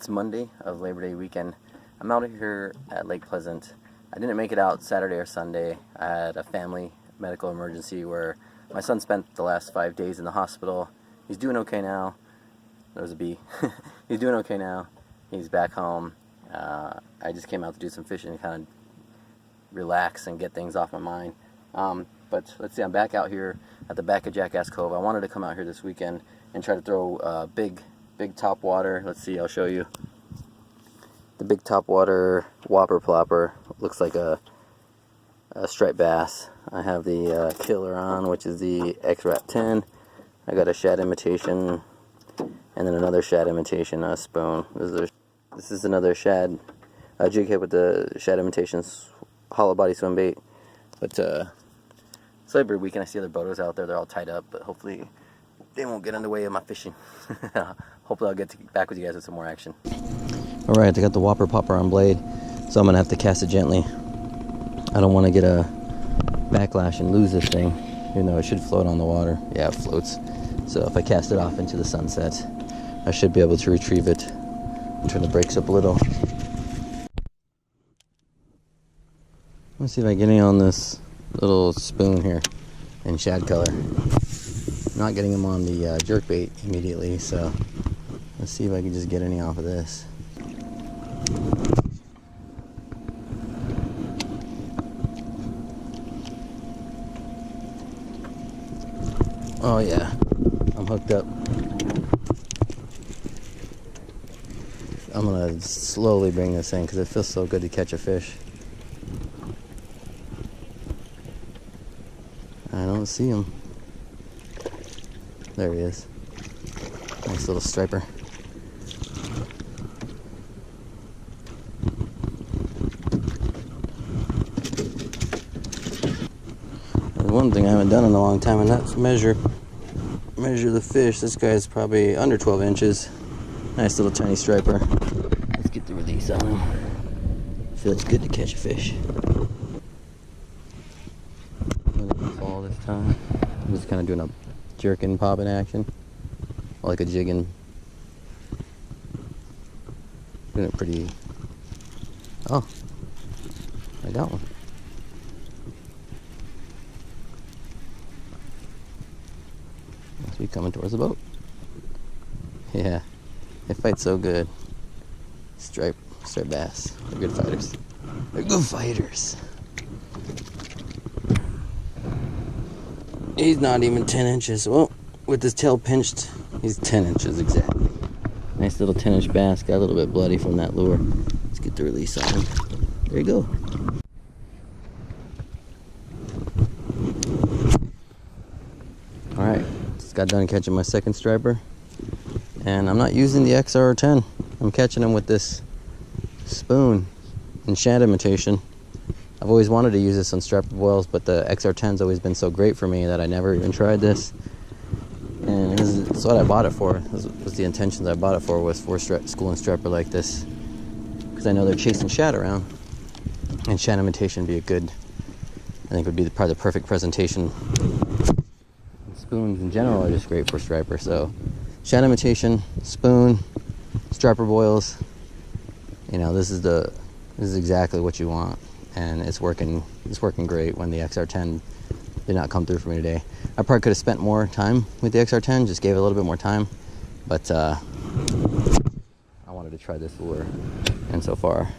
It's Monday of Labor Day weekend. I'm out here at Lake Pleasant. I didn't make it out Saturday or Sunday. I had a family medical emergency where my son spent the last 5 days in the hospital. He's doing okay now. There was a bee. He's doing okay now. He's back home. I just came out to do some fishing and kind of relax and get things off my mind. But let's see, I'm back out here at the back of Jackass Cove. I wanted to come out here this weekend and try to throw big top water. Let's see, I'll show you. The big top water whopper plopper looks like a striped bass. I have the killer on, which is the X-Rap 10. I got a shad imitation and then another shad imitation spoon. This is another shad jig head with the shad imitation hollow body swim bait. But it's Labor Day weekend. I see other boaters out there. They're all tied up, but hopefully they won't get in the way of my fishing. Hopefully I'll get back with you guys with some more action. Alright, I got the whopper popper on blade, so I'm going to have to cast it gently. I don't want to get a backlash and lose this thing, even though it should float on the water. Yeah, it floats. So if I cast it off into the sunset, I should be able to retrieve it and turn the brakes up a little. Let's see if I get any on this little spoon here in shad color. I'm not getting them on the jerkbait immediately, so let's see if I can just get any off of this. Oh yeah, I'm hooked up. I'm gonna slowly bring this in because it feels so good to catch a fish. I don't see him. There he is. Nice little striper. There's one thing I haven't done in a long time, and that's measure the fish. This guy's probably under 12 inches. Nice little tiny striper. Let's get the release on him. Feels good to catch a fish. Fall this time. I'm just kind of doing a jerking, popping action, like a jigging. Doing it pretty. Oh, I got one. Must be coming towards the boat. Yeah, they fight so good. Striped bass. They're good fighters. They're good fighters. He's not even 10 inches. Well, with his tail pinched, he's 10 inches exactly. Nice little 10-inch bass. Got a little bit bloody from that lure. Let's get the release on him. There you go. Alright, just got done catching my second striper. And I'm not using the XR10. I'm catching him with this spoon and shad imitation. I've always wanted to use this on stripper boils, but the XR10's always been so great for me that I never even tried this. And that's what I bought it for. This was the intentions I bought it for, was for school and striper like this. Because I know they're chasing shad around. And shad imitation would be a good, I think would be probably the perfect presentation. And spoons in general are just great for striper. So shad imitation, spoon, striper boils. You know, this is exactly what you want. And it's working great when the XR10 did not come through for me today. I probably could have spent more time with the XR10, just gave it a little bit more time, but I wanted to try this lure, and so far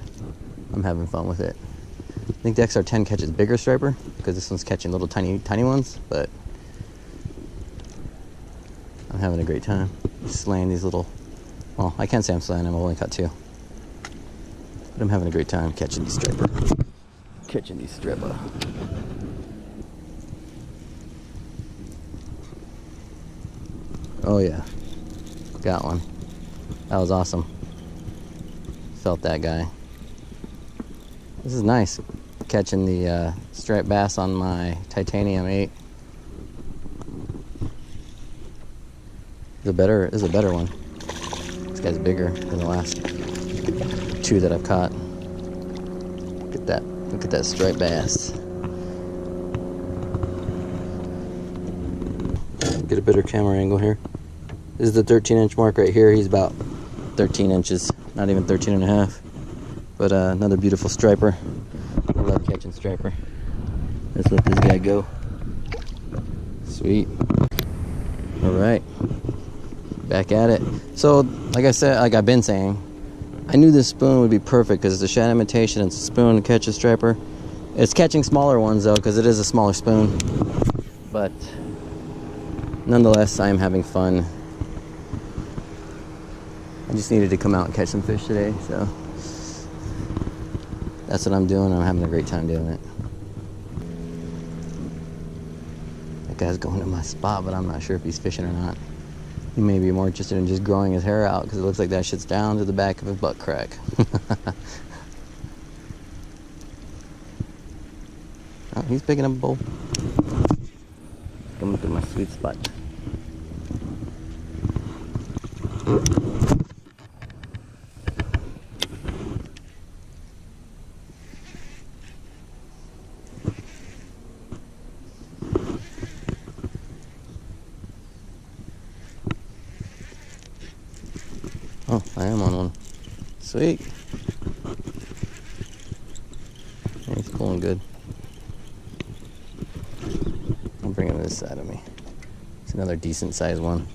I'm having fun with it. I think the XR10 catches bigger striper because this one's catching little tiny ones, but I'm having a great time slaying these little, well, I can't say I'm slaying them, I've only caught 2, but I'm having a great time catching these striper. Oh yeah, got one. That was awesome. Felt that guy. This is nice, catching the striped bass on my titanium 8. This is a better one. This guy's bigger than the last 2 that I've caught. Look at that striped bass. Get a better camera angle here. This is the 13-inch mark right here. He's about 13 inches. not even 13 and a half. But another beautiful striper. I love catching striper. Let's let this guy go. Sweet. All right, back at it. So, like I said, like I've been saying, I knew this spoon would be perfect because it's a shad imitation. It's a spoon to catch a striper. It's catching smaller ones though, because it is a smaller spoon. But nonetheless, I am having fun. I just needed to come out and catch some fish today, so that's what I'm doing. I'm having a great time doing it. That guy's going to my spot, but I'm not sure if he's fishing or not. He may be more interested in just growing his hair out because it looks like that shit's down to the back of his butt crack. Oh, he's picking up a bowl. Coming through my sweet spot. Oh, I am on one. Sweet. Yeah, he's pulling good. I'll bring him to this side of me. It's another decent sized one.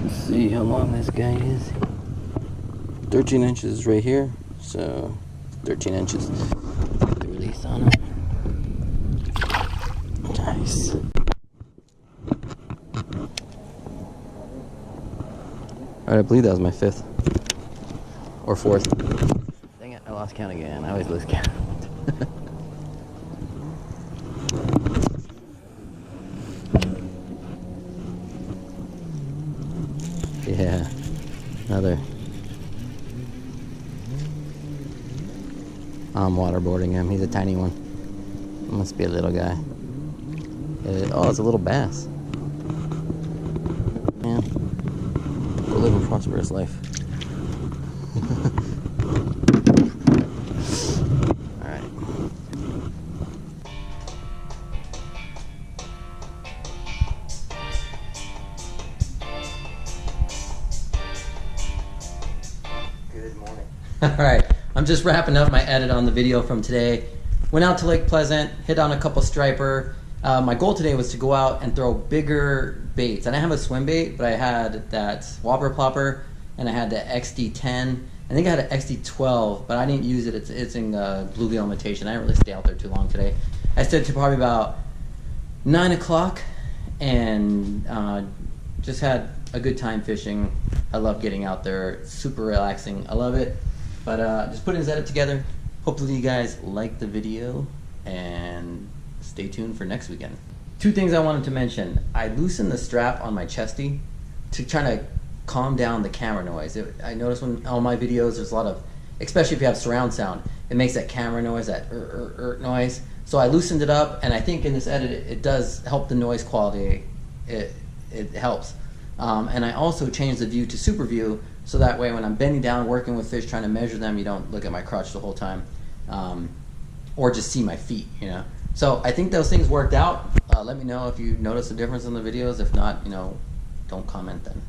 Let's see how long this guy is. 13 inches right here, so 13 inches. Get the release on him. Nice. Alright, I believe that was my 5th. Or 4th. Dang it, I lost count again. I always lose count. Yeah, another. I'm waterboarding him. He's a tiny one. Must be a little guy. Oh, it's a little bass. Man, go live a prosperous life. All right. Good morning. All right, I'm just wrapping up my edit on the video from today. Went out to Lake Pleasant, hit on a couple striper. My goal today was to go out and throw bigger baits. I didn't have a swim bait, but I had that Whopper Plopper and I had the XD10. I think I had an XD12, but I didn't use it. It's in bluegill imitation. I didn't really stay out there too long today. I stayed to probably about 9 o'clock and just had a good time fishing. I love getting out there. It's super relaxing. I love it. But just putting this edit together. Hopefully you guys liked the video and stay tuned for next weekend. 2 things I wanted to mention. I loosened the strap on my chesty to try to calm down the camera noise. I noticed when on my videos there's a lot of, especially if you have surround sound, it makes that camera noise, that noise. So I loosened it up, and I think in this edit it does help the noise quality. It helps. And I also changed the view to super view, so that way when I'm bending down working with fish trying to measure them, you don't look at my crotch the whole time, or just see my feet, you know. So I think those things worked out. Let me know if you notice a difference in the videos. If not, you know, don't comment then.